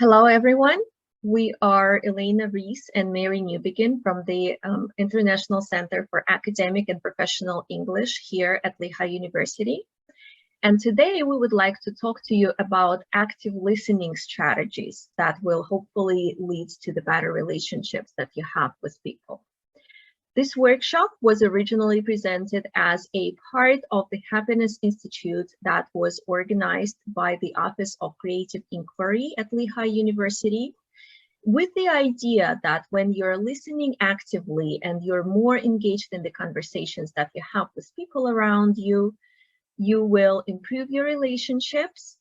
Hello, everyone. We are Elena Reese and Mary Newbegin from the International Center for Academic and Professional English here at Lehigh University. And today we would like to talk to you about active listening strategies that will hopefully lead to the better relationships that you have with people. This workshop was originally presented as a part of the Happiness Institute that was organized by the Office of Creative Inquiry at Lehigh University, with the idea that when you're listening actively and you're more engaged in the conversations that you have with people around you, you will improve your relationships,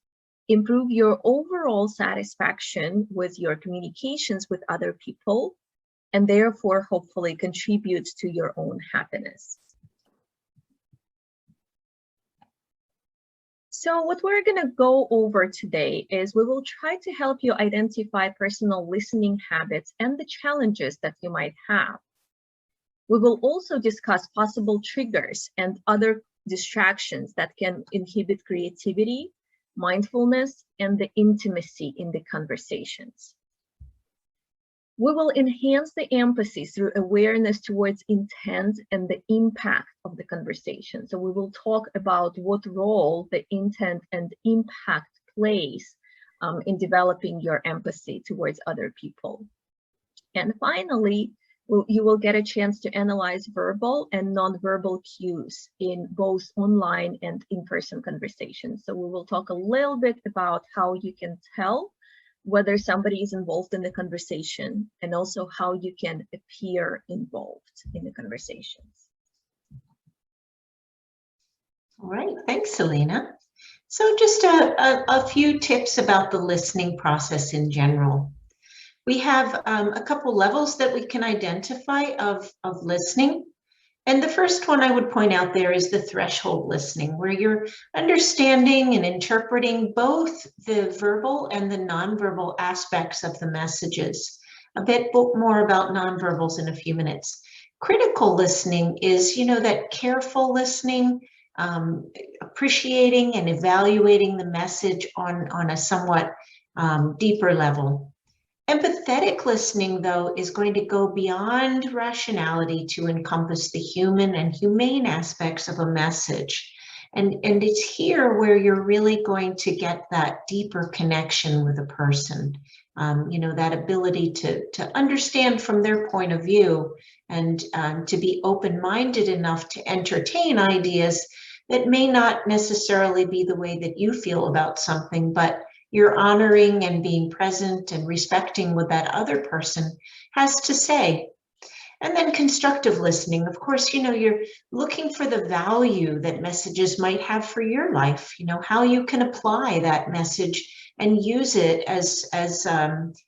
improve your overall satisfaction with your communications with other people, and therefore hopefully contribute to your own happiness. So what we're going to go over today is we will try to help you identify personal listening habits and the challenges that you might have. We will also discuss possible triggers and other distractions that can inhibit creativity, mindfulness, and the intimacy in the conversations. We will enhance the empathy through awareness towards intent and the impact of the conversation. So we will talk about what role the intent and impact plays in developing your empathy towards other people. And finally, you will get a chance to analyze verbal and nonverbal cues in both online and in-person conversations. So we will talk a little bit about how you can tell whether somebody is involved in the conversation, and also how you can appear involved in the conversations. All right, thanks, Selena. So just a few tips about the listening process in general. We have a couple levels that we can identify of listening. And the first one I would point out there is the threshold listening, where you're understanding and interpreting both the verbal and the nonverbal aspects of the messages. A bit more about nonverbals in a few minutes. Critical listening is, that careful listening, appreciating and evaluating the message on a somewhat deeper level. Empathetic listening, though, is going to go beyond rationality to encompass the human and humane aspects of a message. And it's here where you're really going to get that deeper connection with a person. That ability to understand from their point of view and to be open-minded enough to entertain ideas that may not necessarily be the way that you feel about something, but you're honoring and being present and respecting what that other person has to say. And then constructive listening, of course, you're looking for the value that messages might have for your life, how you can apply that message and use it as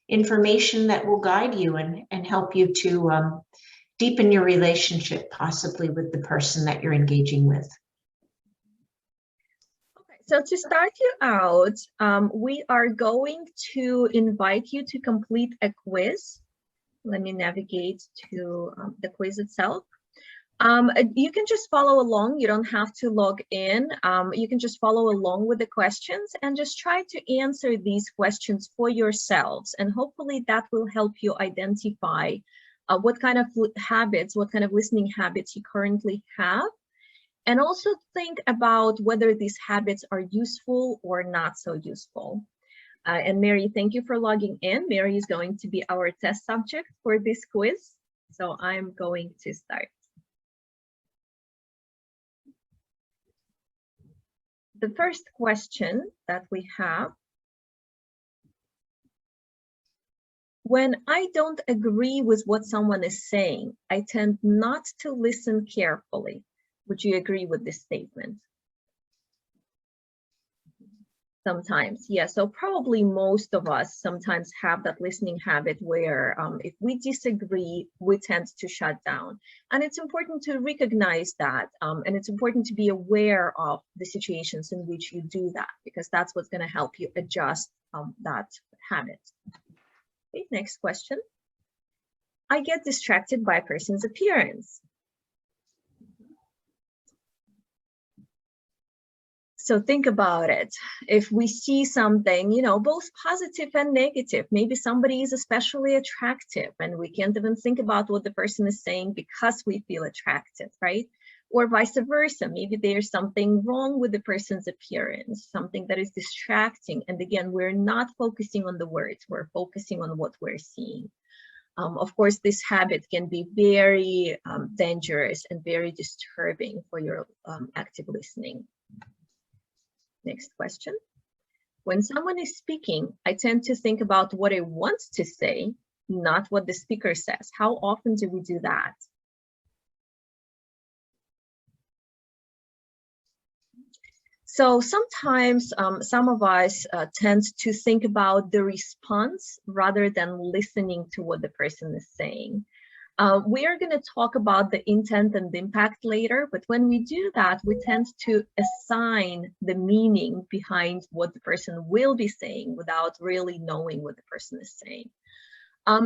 information that will guide you and help you to deepen your relationship, possibly with the person that you're engaging with. So to start you out, we are going to invite you to complete a quiz. Let me navigate to the quiz itself. You can just follow along. You don't have to log in. You can just follow along with the questions and just try to answer these questions for yourselves. And hopefully that will help you identify what kind of habits, what kind of listening habits you currently have. And also think about whether these habits are useful or not so useful. And Mary, thank you for logging in. Mary is going to be our test subject for this quiz. So I'm going to start. The first question that we have: when I don't agree with what someone is saying, I tend not to listen carefully. Would you agree with this statement? Sometimes, yeah. So probably most of us sometimes have that listening habit where if we disagree, we tend to shut down. And it's important to recognize that. And it's important to be aware of the situations in which you do that, because that's what's going to help you adjust that habit. Okay, next question. I get distracted by a person's appearance. So think about it. If we see something, you know, both positive and negative, maybe somebody is especially attractive and we can't even think about what the person is saying because we feel attracted, right? Or vice versa. Maybe there's something wrong with the person's appearance, something that is distracting. And again, we're not focusing on the words, we're focusing on what we're seeing. Of course, this habit can be very dangerous and very disturbing for your active listening. Next question. When someone is speaking, I tend to think about what I want to say, not what the speaker says. How often do we do that? So sometimes some of us tend to think about the response rather than listening to what the person is saying. We are going to talk about the intent and the impact later, but when we do that, we tend to assign the meaning behind what the person will be saying without really knowing what the person is saying.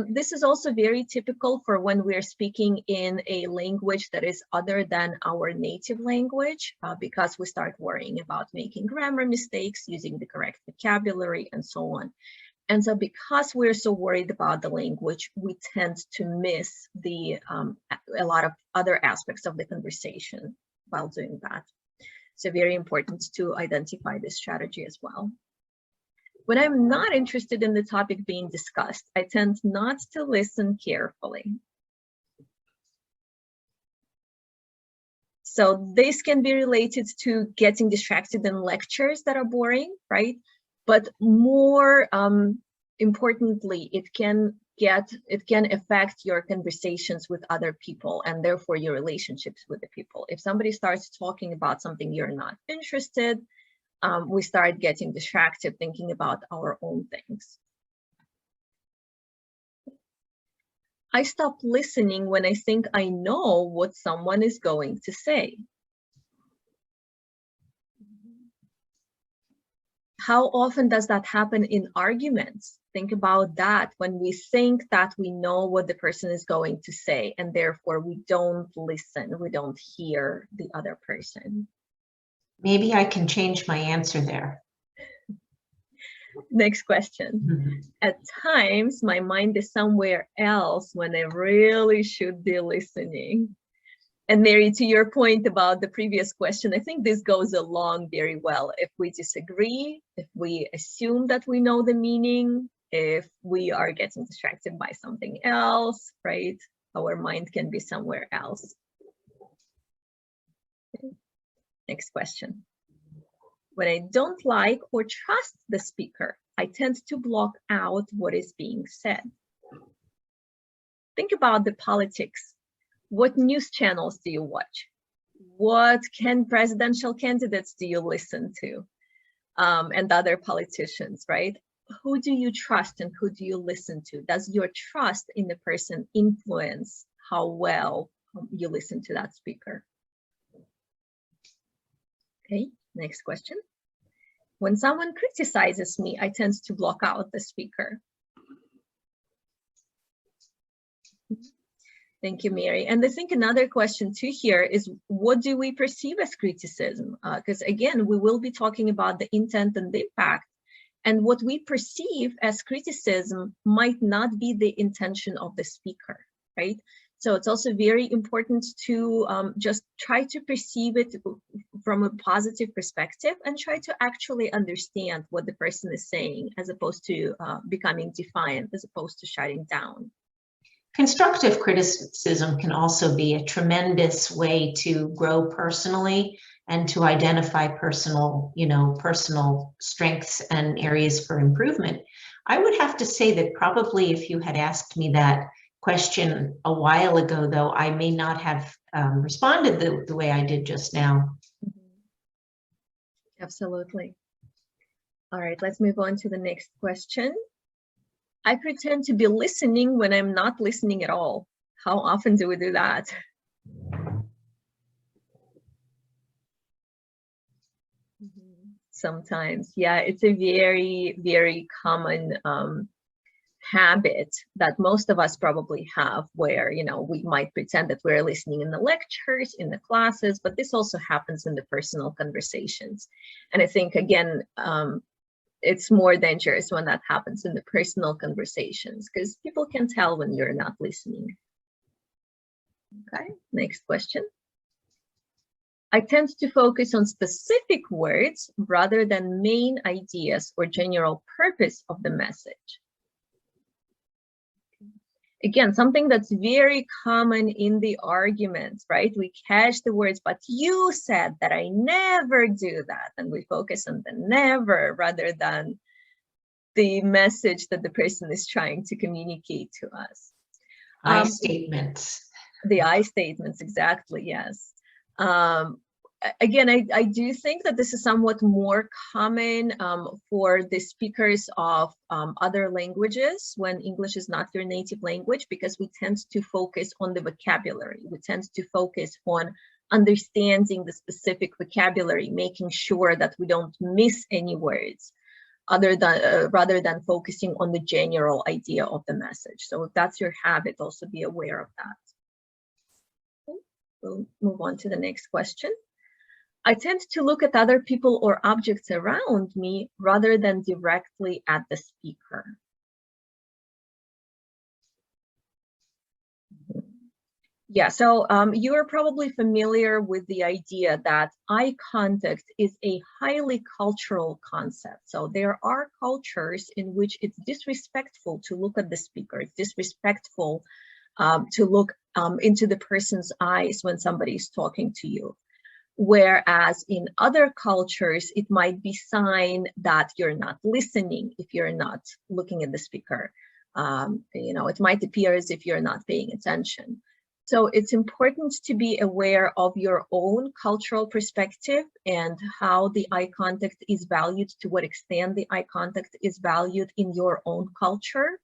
This is also very typical for when we're speaking in a language that is other than our native language, because we start worrying about making grammar mistakes, using the correct vocabulary, and so on. And so because we're so worried about the language, we tend to miss a lot of other aspects of the conversation while doing that. So very important to identify this strategy as well. When I'm not interested in the topic being discussed, I tend not to listen carefully. So this can be related to getting distracted in lectures that are boring, right? But more importantly, it can affect your conversations with other people and therefore your relationships with the people. If somebody starts talking about something you're not interested, we start getting distracted thinking about our own things. I stop listening when I think I know what someone is going to say. How often does that happen in arguments? Think about that when we think that we know what the person is going to say and therefore we don't listen, we don't hear the other person. Maybe I can change my answer there. Next question. At times, my mind is somewhere else when I really should be listening. And Mary, to your point about the previous question, I think this goes along very well. If we disagree, if we assume that we know the meaning, if we are getting distracted by something else, right? Our mind can be somewhere else. Okay. Next question. When I don't like or trust the speaker, I tend to block out what is being said. Think about the politics. What news channels do you watch? What presidential candidates do you listen to? And other politicians, right? Who do you trust and who do you listen to? Does your trust in the person influence how well you listen to that speaker? Okay, next question. When someone criticizes me, I tend to block out the speaker. Thank you, Mary. And I think another question too here is, what do we perceive as criticism? Because again, we will be talking about the intent and the impact. And what we perceive as criticism might not be the intention of the speaker, right? So it's also very important to just try to perceive it from a positive perspective and try to actually understand what the person is saying, as opposed to becoming defiant, as opposed to shutting down. Constructive criticism can also be a tremendous way to grow personally and to identify personal strengths and areas for improvement. I would have to say that probably if you had asked me that question a while ago, though, I may not have responded the way I did just now. Absolutely. All right, let's move on to the next question. I pretend to be listening when I'm not listening at all. How often do we do that? Sometimes, yeah, it's a very, very common habit that most of us probably have, where, you know, we might pretend that we're listening in the lectures, in the classes, but this also happens in the personal conversations. And I think, again, it's more dangerous when that happens in the personal conversations, because people can tell when you're not listening. Okay, next question. I tend to focus on specific words rather than main ideas or general purpose of the message. Again, something that's very common in the arguments, right? We catch the words, but you said that, I never do that. And we focus on the never rather than the message that the person is trying to communicate to us. I statements. The I statements, exactly, yes. Again, I do think that this is somewhat more common for the speakers of other languages when English is not your native language, because we tend to focus on the vocabulary. We tend to focus on understanding the specific vocabulary, making sure that we don't miss any words, rather than focusing on the general idea of the message. So if that's your habit, also be aware of that. Okay. We'll move on to the next question. I tend to look at other people or objects around me rather than directly at the speaker. Yeah, so you are probably familiar with the idea that eye contact is a highly cultural concept. So there are cultures in which it's disrespectful to look at the speaker. It's disrespectful to look into the person's eyes when somebody is talking to you. Whereas in other cultures, it might be a sign that you're not listening if you're not looking at the speaker. You know, it might appear as if you're not paying attention. So it's important to be aware of your own cultural perspective and how the eye contact is valued, to what extent the eye contact is valued in your own culture.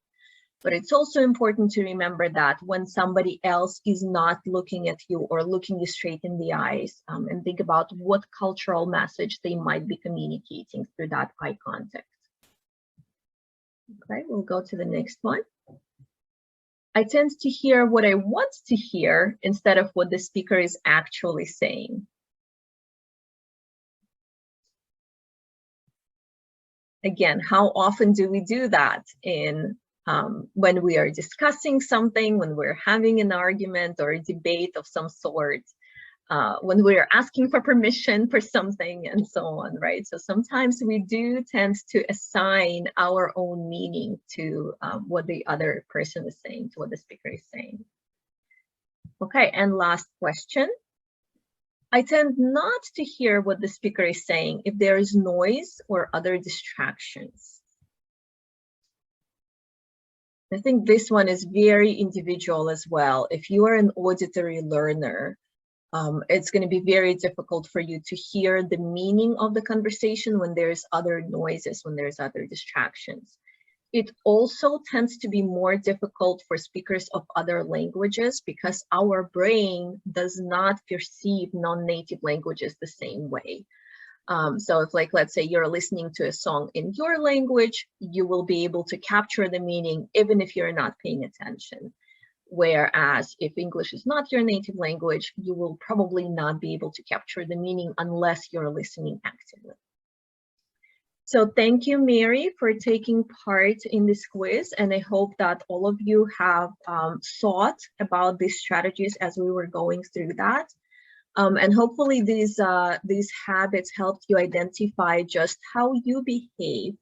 But it's also important to remember that when somebody else is not looking at you or looking you straight in the eyes, and think about what cultural message they might be communicating through that eye contact. Okay, we'll go to the next one. I tend to hear what I want to hear instead of what the speaker is actually saying. Again, how often do we do that in when we are discussing something, when we're having an argument or a debate of some sort, when we're asking for permission for something and so on, right? So sometimes we do tend to assign our own meaning to what the other person is saying, to what the speaker is saying. Okay, and last question. I tend not to hear what the speaker is saying if there is noise or other distractions. I think this one is very individual as well. If you are an auditory learner, it's going to be very difficult for you to hear the meaning of the conversation when there's other noises, when there's other distractions. It also tends to be more difficult for speakers of other languages because our brain does not perceive non-native languages the same way. So if, like, let's say you're listening to a song in your language, you will be able to capture the meaning even if you're not paying attention. Whereas if English is not your native language, you will probably not be able to capture the meaning unless you're listening actively. So thank you, Mary, for taking part in this quiz. And I hope that all of you have thought about these strategies as we were going through that. And hopefully these habits helped you identify just how you behave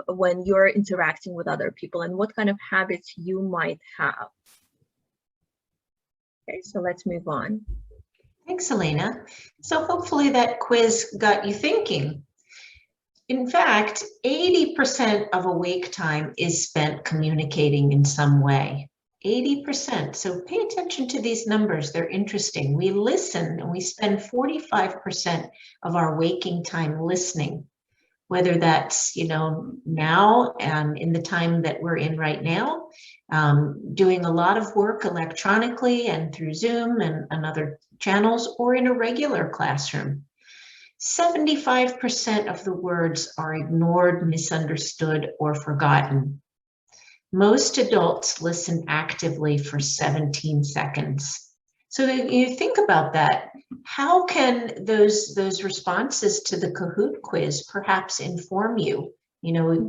when you're interacting with other people and what kind of habits you might have. Okay, so let's move on. Thanks, Elena. So hopefully that quiz got you thinking. In fact, 80% of awake time is spent communicating in some way. 80%. So pay attention to these numbers. They're interesting. We listen and we spend 45% of our waking time listening, whether that's, now in the time that we're in right now, doing a lot of work electronically and through Zoom and other channels, or in a regular classroom. 75% of the words are ignored, misunderstood, or forgotten. Most adults listen actively for 17 seconds. So you think about that. How can those responses to the Kahoot quiz perhaps inform you,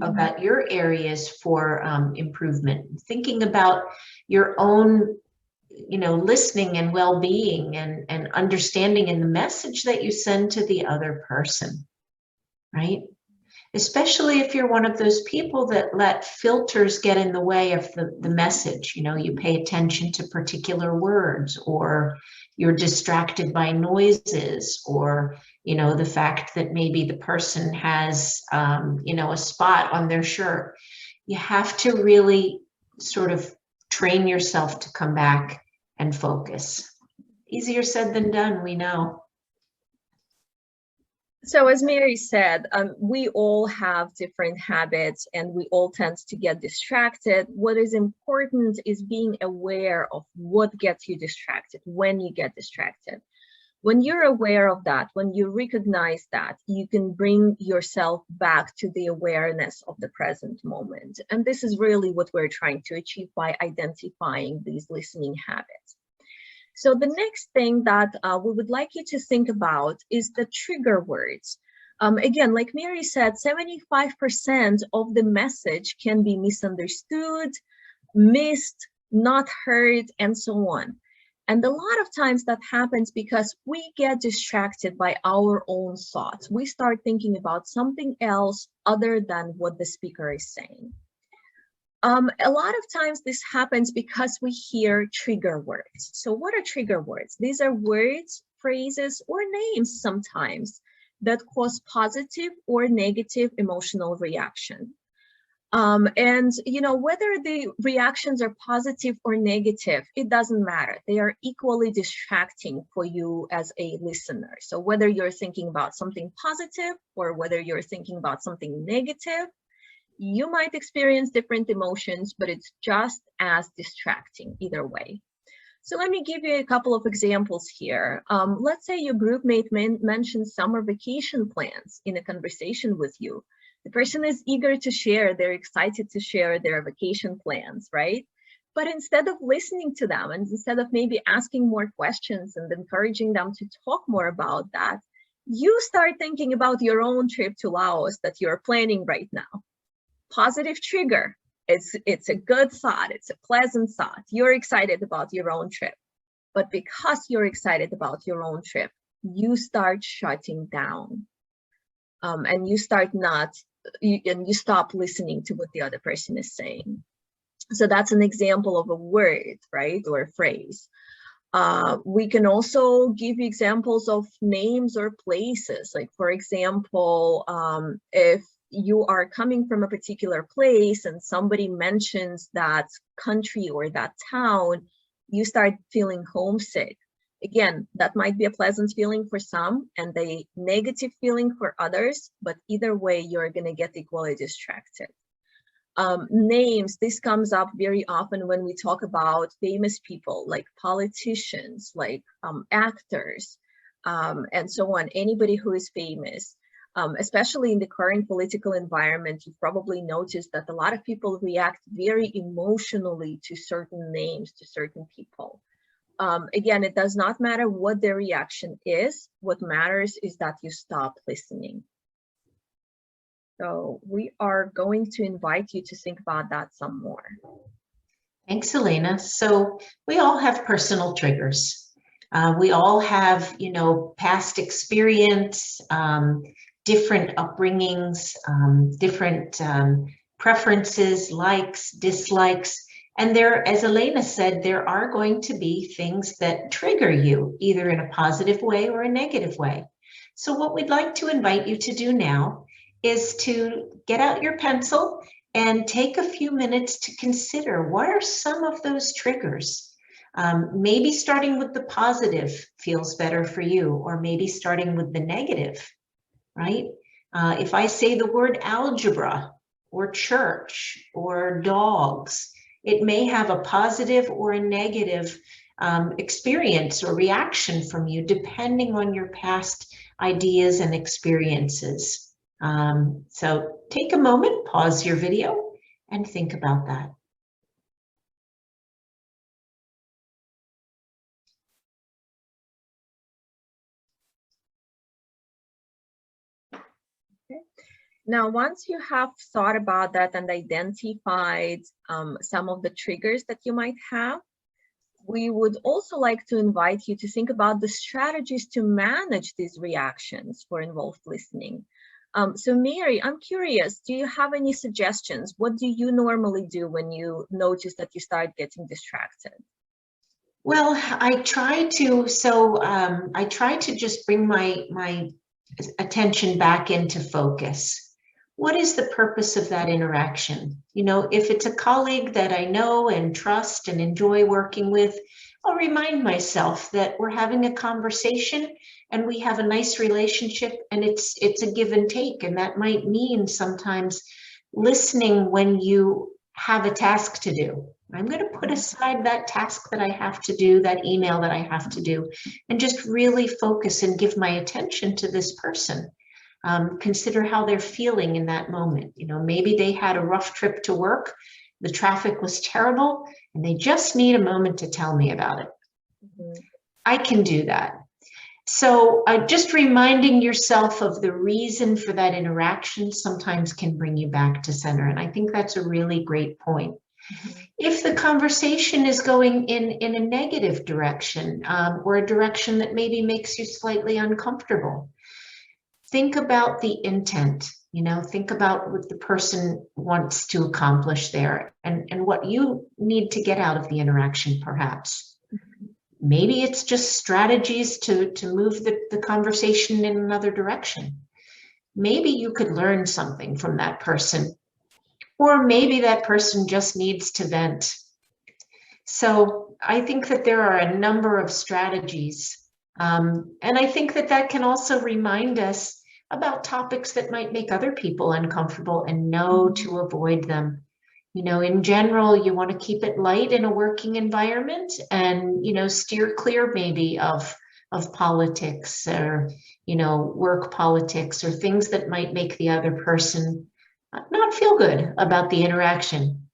about your areas for improvement? Thinking about your own, listening and well-being and understanding in the message that you send to the other person, right? Especially if you're one of those people that let filters get in the way of the message. You pay attention to particular words, or you're distracted by noises, or the fact that maybe the person has a spot on their shirt. You have to really sort of train yourself to come back and focus. Easier said than done, we know. So as Mary said, we all have different habits and we all tend to get distracted. What is important is being aware of what gets you distracted, when you get distracted. When you're aware of that, when you recognize that, you can bring yourself back to the awareness of the present moment. And this is really what we're trying to achieve by identifying these listening habits. So the next thing that we would like you to think about is the trigger words. Again, like Mary said, 75% of the message can be misunderstood, missed, not heard, and so on. And a lot of times that happens because we get distracted by our own thoughts. We start thinking about something else other than what the speaker is saying. A lot of times this happens because we hear trigger words. So what are trigger words? These are words, phrases, or names sometimes that cause positive or negative emotional reaction. And whether the reactions are positive or negative, it doesn't matter. They are equally distracting for you as a listener. So whether you're thinking about something positive or whether you're thinking about something negative, you might experience different emotions, but it's just as distracting either way. So let me give you a couple of examples here. Let's say your group mate mentions summer vacation plans in a conversation with you. The person is eager to share, they're excited to share their vacation plans, right? But instead of listening to them and instead of maybe asking more questions and encouraging them to talk more about that, you start thinking about your own trip to Laos that you're planning right now. Positive trigger. It's a good thought. It's a pleasant thought. You're excited about your own trip. But because you're excited about your own trip, you start shutting down. And you start you stop listening to what the other person is saying. So that's an example of a word, right? Or a phrase. We can also give you examples of names or places. Like, for example, if you are coming from a particular place and somebody mentions that country or that town, you start feeling homesick. Again, that might be a pleasant feeling for some and a negative feeling for others, but either way, you're going to get equally distracted. Names, this comes up very often when we talk about famous people, like politicians, like actors, and so on, anybody who is famous. Especially in the current political environment, you've probably noticed that a lot of people react very emotionally to certain names, to certain people. Again, it does not matter what their reaction is. What matters is that you stop listening. So we are going to invite you to think about that some more. Thanks, Elena. So we all have personal triggers. We all have, past experience, different upbringings, different preferences, likes, dislikes. And there, as Elena said, there are going to be things that trigger you, either in a positive way or a negative way. So what we'd like to invite you to do now is to get out your pencil and take a few minutes to consider what are some of those triggers. Maybe starting with the positive feels better for you, or maybe starting with the negative, right? If I say the word algebra or church or dogs, it may have a positive or a negative experience or reaction from you, depending on your past ideas and experiences. So take a moment, pause your video, and think about that. Now, once you have thought about that and identified some of the triggers that you might have, we would also like to invite you to think about the strategies to manage these reactions for involved listening. So Mary, I'm curious, do you have any suggestions? What do you normally do when you notice that you start getting distracted? Well, I try to just bring my attention back into focus. What is the purpose of that interaction? You know, if it's a colleague that I know and trust and enjoy working with, I'll remind myself that we're having a conversation and we have a nice relationship, and it's a give and take. And that might mean sometimes listening when you have a task to do. I'm going to put aside that task that I have to do, that email that I have to do, and just really focus and give my attention to this person. Consider how they're feeling in that moment. You know, maybe they had a rough trip to work, the traffic was terrible, and they just need a moment to tell me about it. I can do that. So just reminding yourself of the reason for that interaction sometimes can bring you back to center. And I think that's a really great point. If the conversation is going in a negative direction, or a direction that maybe makes you slightly uncomfortable, think about the intent. You know, think about what the person wants to accomplish there, and what you need to get out of the interaction, perhaps. Maybe it's just strategies to move the conversation in another direction. Maybe you could learn something from that person, or maybe that person just needs to vent. So I think that there are a number of strategies. And I think that that can also remind us about topics that might make other people uncomfortable and know to avoid them. You know, in general, you want to keep it light in a working environment, and, you know, steer clear maybe of politics, or, you know, work politics, or things that might make the other person not feel good about the interaction.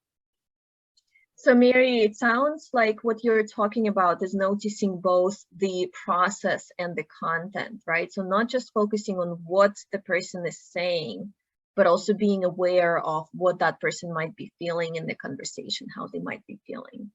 So Mary, it sounds like what you're talking about is noticing both the process and the content, right? So not just focusing on what the person is saying, but also being aware of what that person might be feeling in the conversation, how they might be feeling.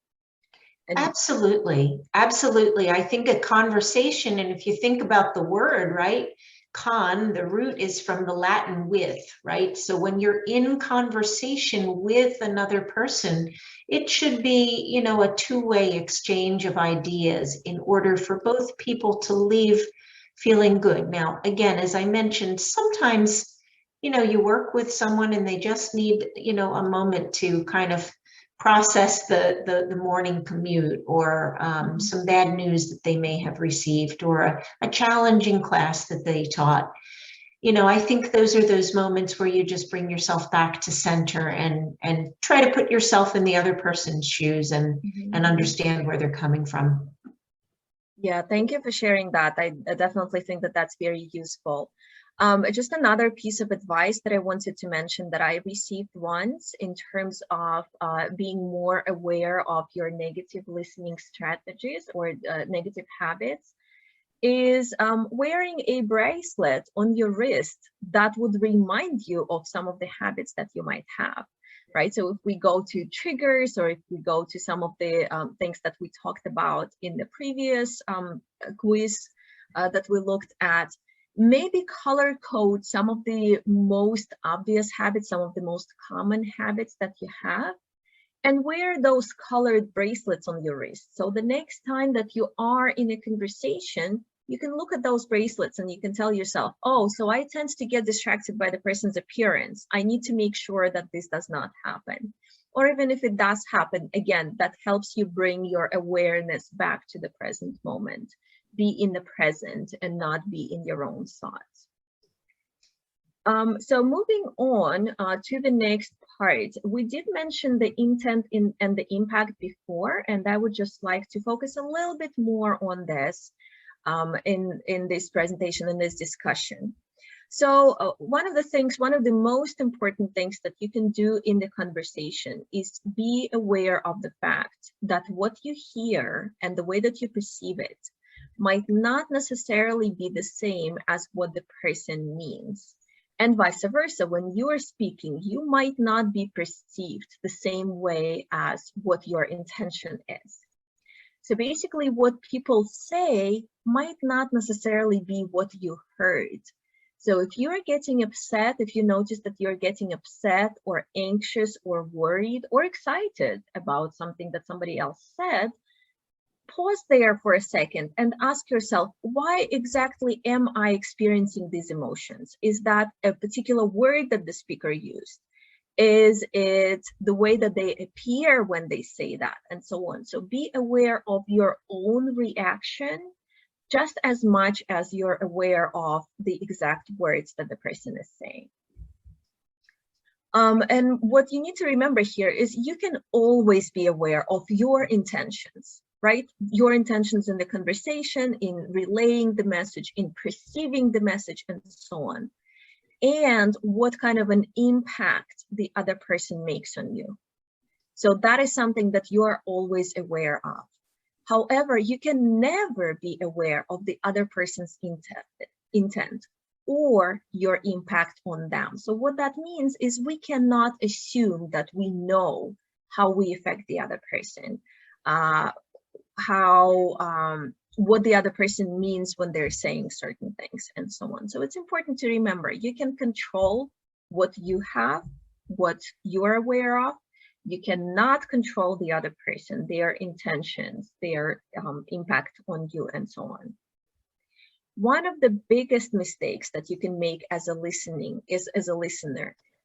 And absolutely. Absolutely. I think a conversation, and if you think about the word, right? Con, the root is from the Latin with, right? So when you're in conversation with another person, it should be, you know, a two-way exchange of ideas in order for both people to leave feeling good. Now, again, as I mentioned, sometimes, you know, you work with someone and they just need, you know, a moment to kind of process the morning commute, or some bad news that they may have received, or a challenging class that they taught. You know, I think those are those moments where you just bring yourself back to center and try to put yourself in the other person's shoes and understand where they're coming from. Yeah, thank you for sharing that. I definitely think that that's very useful. Just another piece of advice that I wanted to mention that I received once in terms of being more aware of your negative listening strategies or negative habits is wearing a bracelet on your wrist that would remind you of some of the habits that you might have, right? So if we go to triggers, or if we go to some of the things that we talked about in the previous quiz that we looked at, maybe color code some of the most obvious habits, some of the most common habits that you have, and wear those colored bracelets on your wrist. So the next time that you are in a conversation, you can look at those bracelets and you can tell yourself, oh, so I tend to get distracted by the person's appearance. I need to make sure that this does not happen. Or even if it does happen, again, that helps you bring your awareness back to the present moment. Be in the present and not be in your own thoughts. So moving on to the next part, we did mention the intent and the impact before, and I would just like to focus a little bit more on this in this presentation, in this discussion. So one of the most important things that you can do in the conversation is be aware of the fact that what you hear and the way that you perceive it might not necessarily be the same as what the person means. And vice versa, when you are speaking, you might not be perceived the same way as what your intention is. So basically, what people say might not necessarily be what you heard. So if you're getting upset, if you notice that you're getting upset or anxious or worried or excited about something that somebody else said, pause there for a second and ask yourself, why exactly am I experiencing these emotions? Is that a particular word that the speaker used? Is it the way that they appear when they say that, and so on? So be aware of your own reaction just as much as you're aware of the exact words that the person is saying. And what you need to remember here is you can always be aware of your intentions, right? Your intentions in the conversation, in relaying the message, in perceiving the message, and so on. And what kind of an impact the other person makes on you. So that is something that you are always aware of. However, you can never be aware of the other person's intent or your impact on them. So what that means is we cannot assume that we know how we affect the other person, what the other person means when they're saying certain things, and so on. So it's important to remember, you can control what you have, what you're aware of. You cannot control the other person, their intentions, their impact on you, and so on. One of the biggest mistakes that you can make as a listener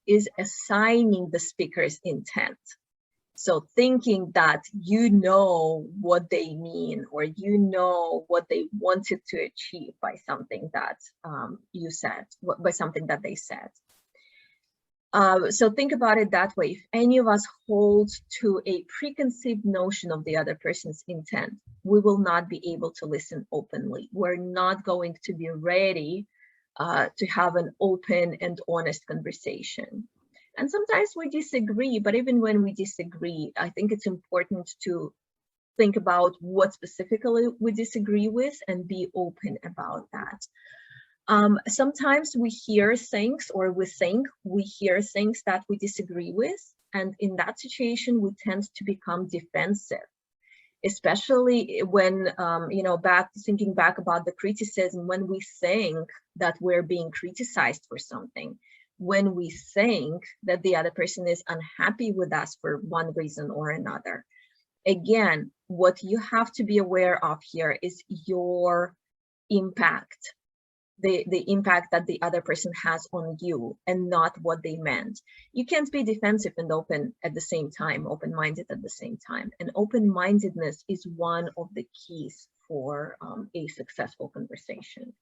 is assigning the speaker's intent. So thinking that you know what they mean, or you know what they wanted to achieve by something that you said, by something that they said. So think about it that way. If any of us hold to a preconceived notion of the other person's intent, we will not be able to listen openly. We're not going to be ready to have an open and honest conversation. And sometimes we disagree, but even when we disagree, I think it's important to think about what specifically we disagree with and be open about that. Sometimes we hear things, or we think we hear things that we disagree with, and in that situation, we tend to become defensive, especially when, thinking back about the criticism, when we think that we're being criticized for something, when we think that the other person is unhappy with us for one reason or another. Again, what you have to be aware of here is your impact, the impact that the other person has on you, and not what they meant. You can't be defensive and open at the same time, open-minded at the same time. And open-mindedness is one of the keys for a successful conversation.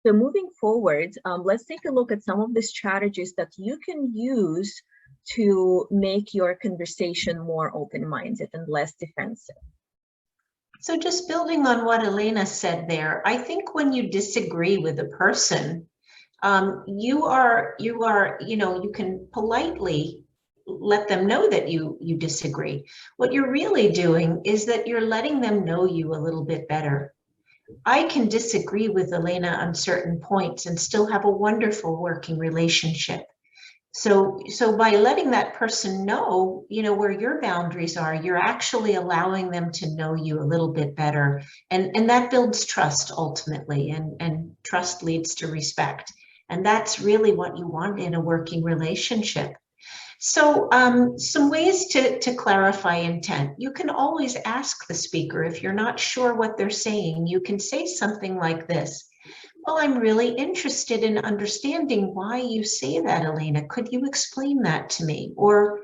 So moving forward, let's take a look at some of the strategies that you can use to make your conversation more open-minded and less defensive. So just building on what Elena said there, I think when you disagree with a person, you can politely let them know that you disagree. What you're really doing is that you're letting them know you a little bit better. I can disagree with Elena on certain points and still have a wonderful working relationship. So by letting that person know, where your boundaries are, you're actually allowing them to know you a little bit better. And that builds trust ultimately, and trust leads to respect. And that's really what you want in a working relationship. So some ways to clarify intent. You can always ask the speaker if you're not sure what they're saying. You can say something like this. Well, I'm really interested in understanding why you say that, Elena. Could you explain that to me? Or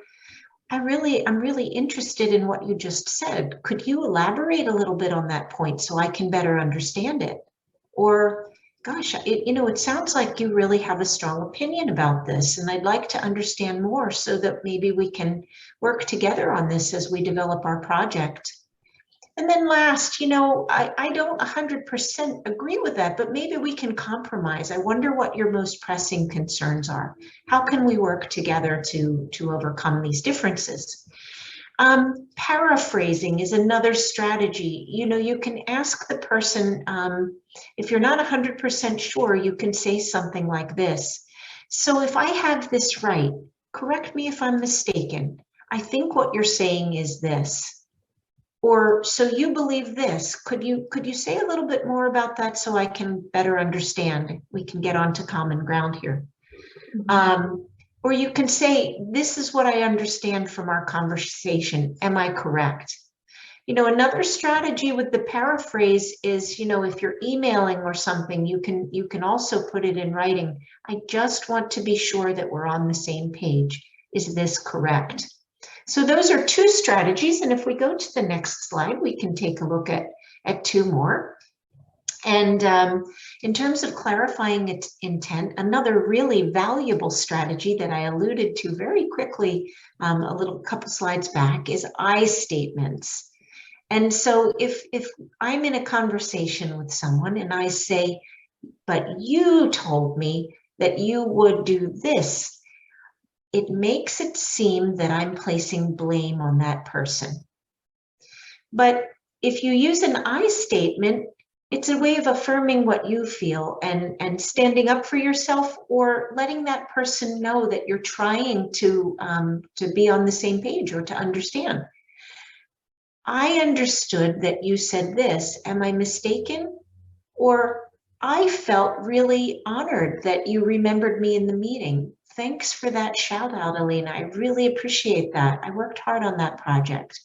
I'm really interested in what you just said. Could you elaborate a little bit on that point so I can better understand it? Or, gosh, it sounds like you really have a strong opinion about this, and I'd like to understand more so that maybe we can work together on this as we develop our project. And then last, I don't 100% agree with that, but maybe we can compromise. I wonder what your most pressing concerns are. How can we work together to overcome these differences? Paraphrasing is another strategy. You can ask the person, if you're not 100% sure, you can say something like this. So if I have this right, correct me if I'm mistaken. I think what you're saying is this. Or so you believe this. Could you say a little bit more about that so I can better understand? We can get onto common ground here. Or you can say, this is what I understand from our conversation. Am I correct? Another strategy with the paraphrase is, if you're emailing or something, you can also put it in writing. I just want to be sure that we're on the same page. Is this correct? So those are two strategies. And if we go to the next slide, we can take a look at two more. And in terms of clarifying its intent, another really valuable strategy that I alluded to very quickly a couple slides back is I statements. And so if I'm in a conversation with someone and I say, but you told me that you would do this, it makes it seem that I'm placing blame on that person. But if you use an I statement, it's a way of affirming what you feel and standing up for yourself, or letting that person know that you're trying to be on the same page or to understand. I understood that you said this. Am I mistaken? Or I felt really honored that you remembered me in the meeting. Thanks for that shout out, Elena. I really appreciate that. I worked hard on that project.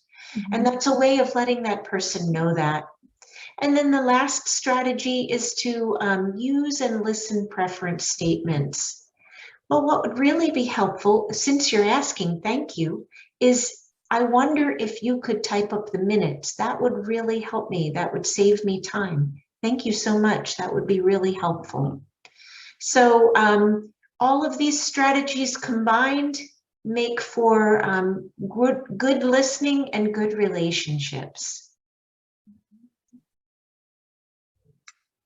And that's a way of letting that person know that. And then the last strategy is to use and listen preference statements. Well, what would really be helpful, since you're asking, thank you, is I wonder if you could type up the minutes. That would really help me. That would save me time. Thank you so much. That would be really helpful. So all of these strategies combined make for good listening and good relationships.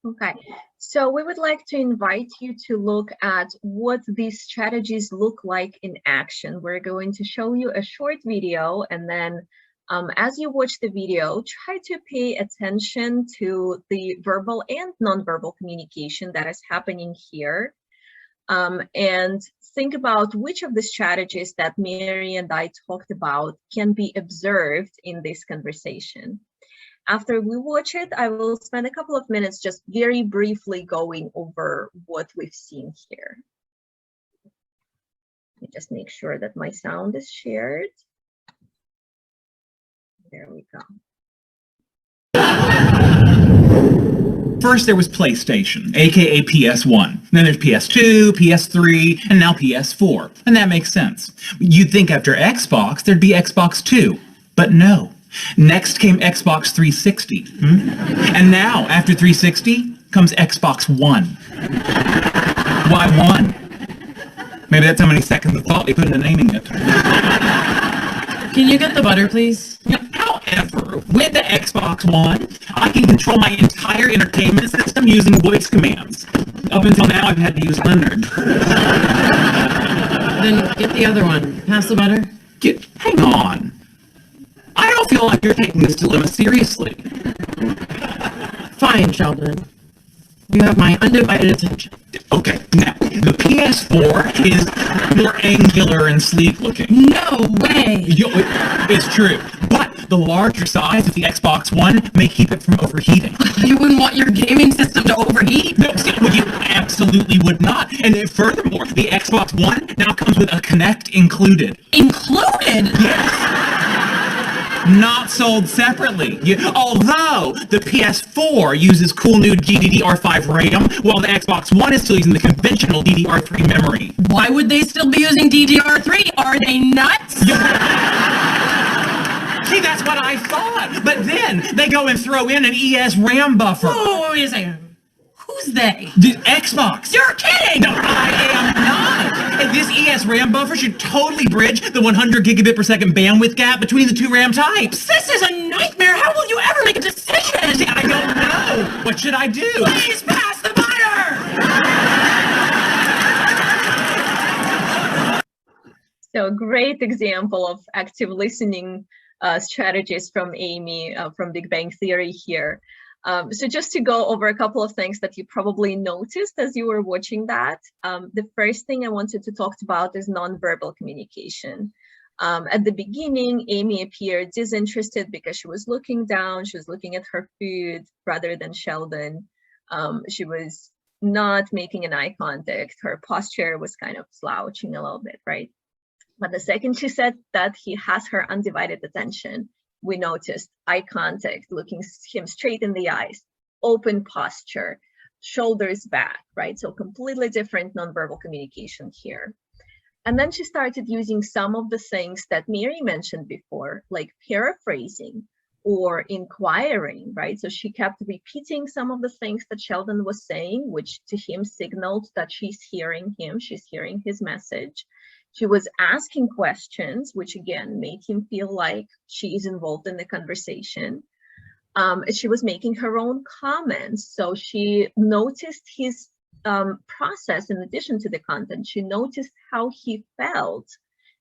Okay, so we would like to invite you to look at what these strategies look like in action. We're going to show you a short video, and then as you watch the video, try to pay attention to the verbal and nonverbal communication that is happening here. And think about which of the strategies that Mary and I talked about can be observed in this conversation. After we watch it, I will spend a couple of minutes just very briefly going over what we've seen here. Let me just make sure that my sound is shared. There we go. First, there was PlayStation, aka PS1. Then there's PS2, PS3, and now PS4. And that makes sense. You'd think after Xbox, there'd be Xbox 2. But no. Next came Xbox 360. And now, after 360, comes Xbox One. Why one? Maybe that's how many seconds of thought they put into naming it. Can you get the butter, please? However, with the Xbox One, I can control my entire entertainment system using voice commands. Up until now, I've had to use Leonard. Then get the other one. Pass the butter. Hang on. I don't feel like you're taking this dilemma seriously. Fine, Sheldon. You have my undivided attention. Okay, now, the PS4 is more angular and sleek looking. No way! It's true, but the larger size of the Xbox One may keep it from overheating. You wouldn't want your gaming system to overheat? No, you absolutely would not. And then furthermore, the Xbox One now comes with a Kinect included. Included? Yes! Not sold separately. Although the PS4 uses cool new GDDR5 RAM, while the Xbox One is still using the conventional DDR3 memory. Why would they still be using DDR3? Are they nuts? See, that's what I thought. But then they go and throw in an ES RAM buffer. Oh, wait a second. Who's they? The Xbox. You're kidding! No, I am not. And this ES RAM buffer should totally bridge the 100 gigabit per second bandwidth gap between the two RAM types. This is a nightmare. How will you ever make a decision? See, I don't know. What should I do? Please pass the butter! So, great example of active listening strategies from Amy from Big Bang Theory here. So just to go over a couple of things that you probably noticed as you were watching that, the first thing I wanted to talk about is nonverbal communication. At the beginning, Amy appeared disinterested because she was looking down, she was looking at her food rather than Sheldon. She was not making an eye contact. Her posture was kind of slouching a little bit, right? But the second she said that he has her undivided attention, we noticed eye contact, looking him straight in the eyes, open posture, shoulders back, right? So completely different nonverbal communication here. And then she started using some of the things that Mary mentioned before, like paraphrasing or inquiring, right? So she kept repeating some of the things that Sheldon was saying, which to him signaled that she's hearing him, she's hearing his message. She was asking questions, which again made him feel like she is involved in the conversation. She was making her own comments. So she noticed his process in addition to the content. She noticed how he felt.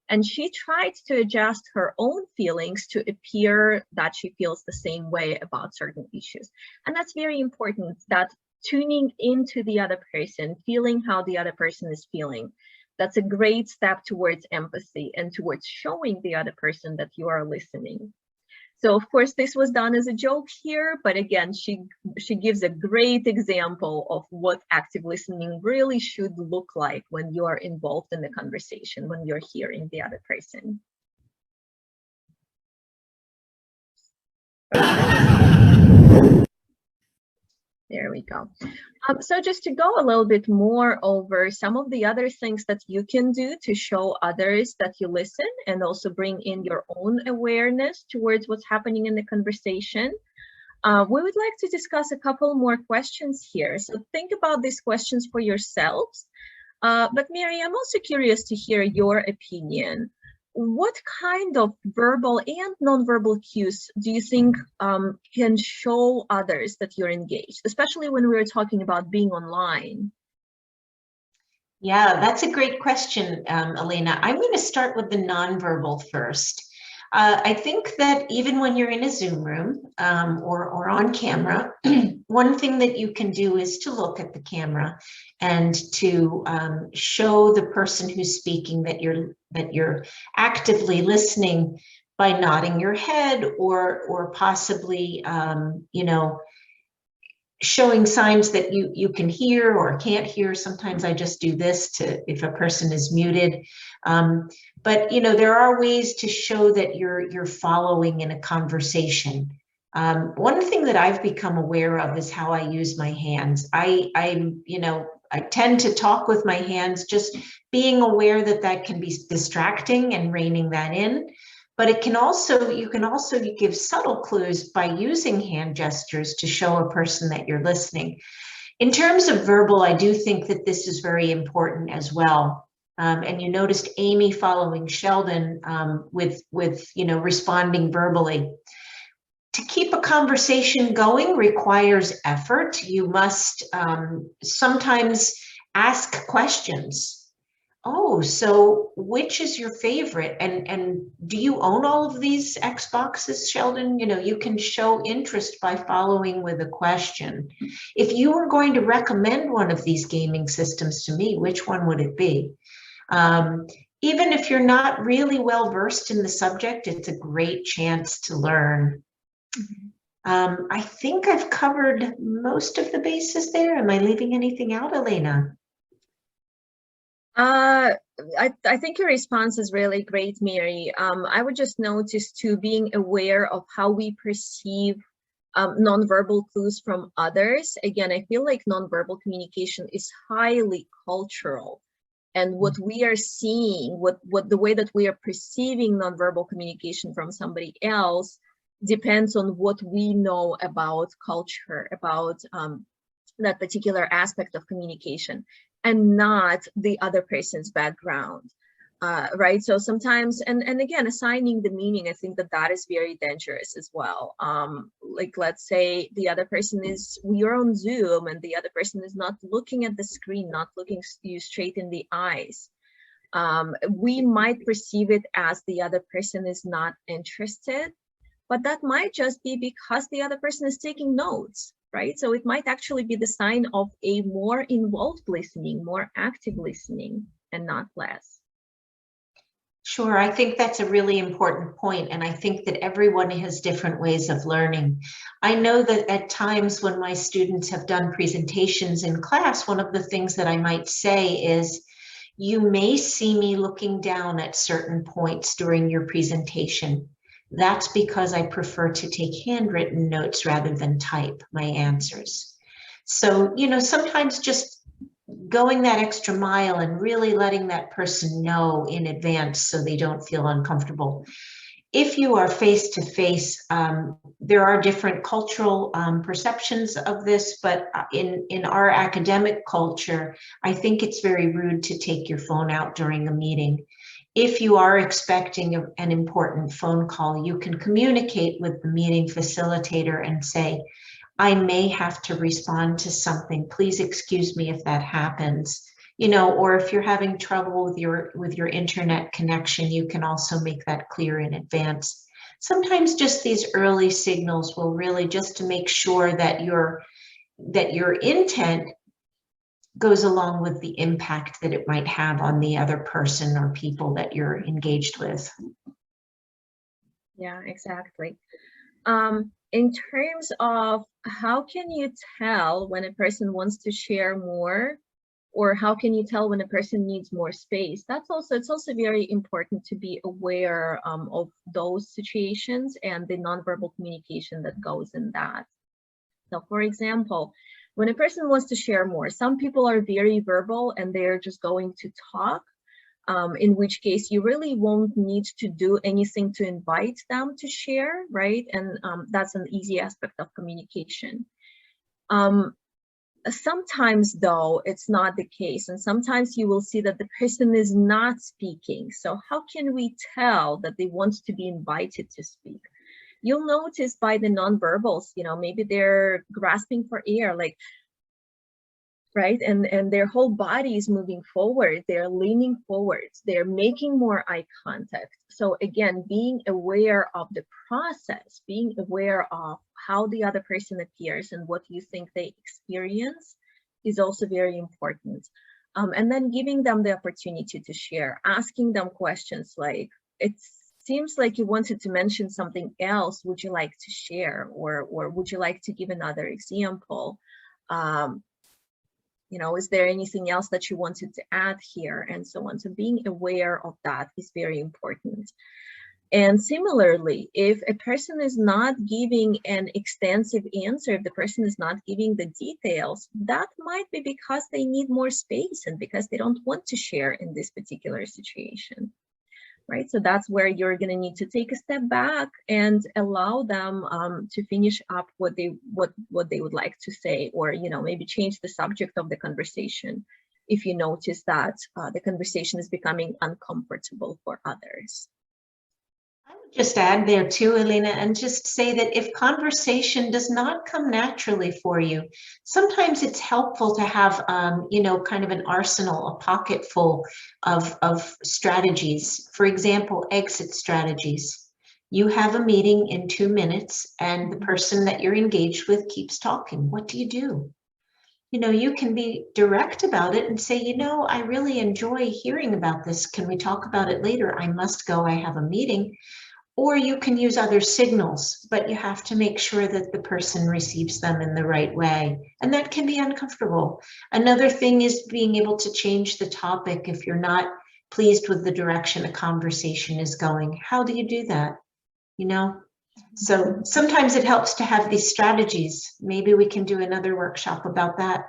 And she tried to adjust her own feelings to appear that she feels the same way about certain issues. And that's very important, that tuning into the other person, feeling how the other person is feeling. That's a great step towards empathy and towards showing the other person that you are listening. So of course, this was done as a joke here, but again, she gives a great example of what active listening really should look like when you are involved in the conversation, when you're hearing the other person. There we go. So just to go a little bit more over some of the other things that you can do to show others that you listen and also bring in your own awareness towards what's happening in the conversation. We would like to discuss a couple more questions here. So think about these questions for yourselves. But Mary, I'm also curious to hear your opinion. What kind of verbal and nonverbal cues do you think can show others that you're engaged, especially when we're talking about being online? Yeah, that's a great question, Elena. I'm going to start with the nonverbal first. I think that even when you're in a Zoom room or on camera, one thing that you can do is to look at the camera and to show the person who's speaking that you're actively listening by nodding your head or possibly, you know, showing signs that you can hear or can't hear. Sometimes I just do this to if a person is muted. But you know, there are ways to show that you're following in a conversation. One thing that I've become aware of is how I use my hands. I tend to talk with my hands, just being aware that that can be distracting and reining that in. But it can also, you can also give subtle clues by using hand gestures to show a person that you're listening. In terms of verbal, I do think that this is very important as well. And you noticed Amy following Sheldon with responding verbally. To keep a conversation going requires effort. You must sometimes ask questions. Oh, so which is your favorite? And do you own all of these Xboxes, Sheldon? You know, you can show interest by following with a question. If you were going to recommend one of these gaming systems to me, which one would it be? Even if you're not really well versed in the subject, it's a great chance to learn. I think I've covered most of the bases there. Am I leaving anything out, Elena? I think your response is really great, Mary. I would just notice too, being aware of how we perceive nonverbal clues from others. Again, I feel like nonverbal communication is highly cultural, and what we are seeing, what the way that we are perceiving nonverbal communication from somebody else depends on what we know about culture, about that particular aspect of communication, and not the other person's background, right? So sometimes, and again, assigning the meaning, I think that is very dangerous as well. Like, let's say the other person is, you're on Zoom and the other person is not looking at the screen, not looking you straight in the eyes. We might perceive it as the other person is not interested, but that might just be because the other person is taking notes, right? So it might actually be the sign of a more involved listening, more active listening, and not less. Sure, I think that's a really important point, and I think that everyone has different ways of learning. I know that at times when my students have done presentations in class, one of the things that I might say is, you may see me looking down at certain points during your presentation. That's because I prefer to take handwritten notes rather than type my answers. So, you know, sometimes just going that extra mile and really letting that person know in advance so they don't feel uncomfortable. If you are face to face, there are different cultural perceptions of this, but in our academic culture, I think it's very rude to take your phone out during a meeting. If you are expecting an important phone call, you can communicate with the meeting facilitator and say, I may have to respond to something. Please excuse me if that happens. You know, or if you're having trouble with your internet connection, you can also make that clear in advance. Sometimes just these early signals will really, just to make sure that your intent goes along with the impact that it might have on the other person or people that you're engaged with. Yeah, exactly. In terms of how can you tell when a person wants to share more, or how can you tell when a person needs more space? It's also very important to be aware of those situations and the nonverbal communication that goes in that. So for example, when a person wants to share more, some people are very verbal and they're just going to talk. In which case you really won't need to do anything to invite them to share, right? And that's an easy aspect of communication. Sometimes though, it's not the case, and sometimes you will see that the person is not speaking. So how can we tell that they want to be invited to speak? You'll notice by the nonverbals, you know, maybe they're grasping for air, like, right? And their whole body is moving forward, they're leaning forwards, they're making more eye contact. So again, being aware of the process, being aware of how the other person appears and what you think they experience is also very important. And then giving them the opportunity to share, asking them questions like, it seems like you wanted to mention something else, would you like to share, or would you like to give another example? You know, is there anything else that you wanted to add here, and so on. So being aware of that is very important. And similarly, if a person is not giving an extensive answer, if the person is not giving the details, that might be because they need more space and because they don't want to share in this particular situation. Right, so that's where you're going to need to take a step back and allow them to finish up what they would like to say, or you know, maybe change the subject of the conversation if you notice that the conversation is becoming uncomfortable for others. I would just add there too, Elena, and just say that if conversation does not come naturally for you, sometimes it's helpful to have, you know, kind of an arsenal, a pocket full of strategies. For example, exit strategies. You have a meeting in 2 minutes and the person that you're engaged with keeps talking. What do? You know, you can be direct about it and say, you know, I really enjoy hearing about this. Can we talk about it later? I must go, I have a meeting. Or you can use other signals, but you have to make sure that the person receives them in the right way. And that can be uncomfortable. Another thing is being able to change the topic if you're not pleased with the direction a conversation is going. How do you do that? You know? So sometimes it helps to have these strategies. Maybe we can do another workshop about that.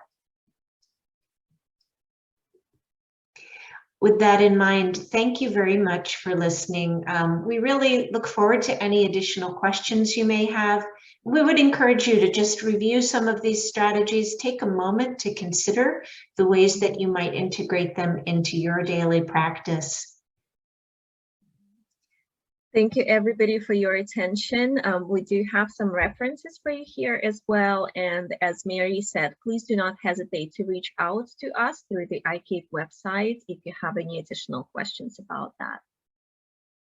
With that in mind, thank you very much for listening. We really look forward to any additional questions you may have. We would encourage you to just review some of these strategies, take a moment to consider the ways that you might integrate them into your daily practice. Thank you everybody for your attention. We do have some references for you here as well. And as Mary said, please do not hesitate to reach out to us through the iCAPE website if you have any additional questions about that.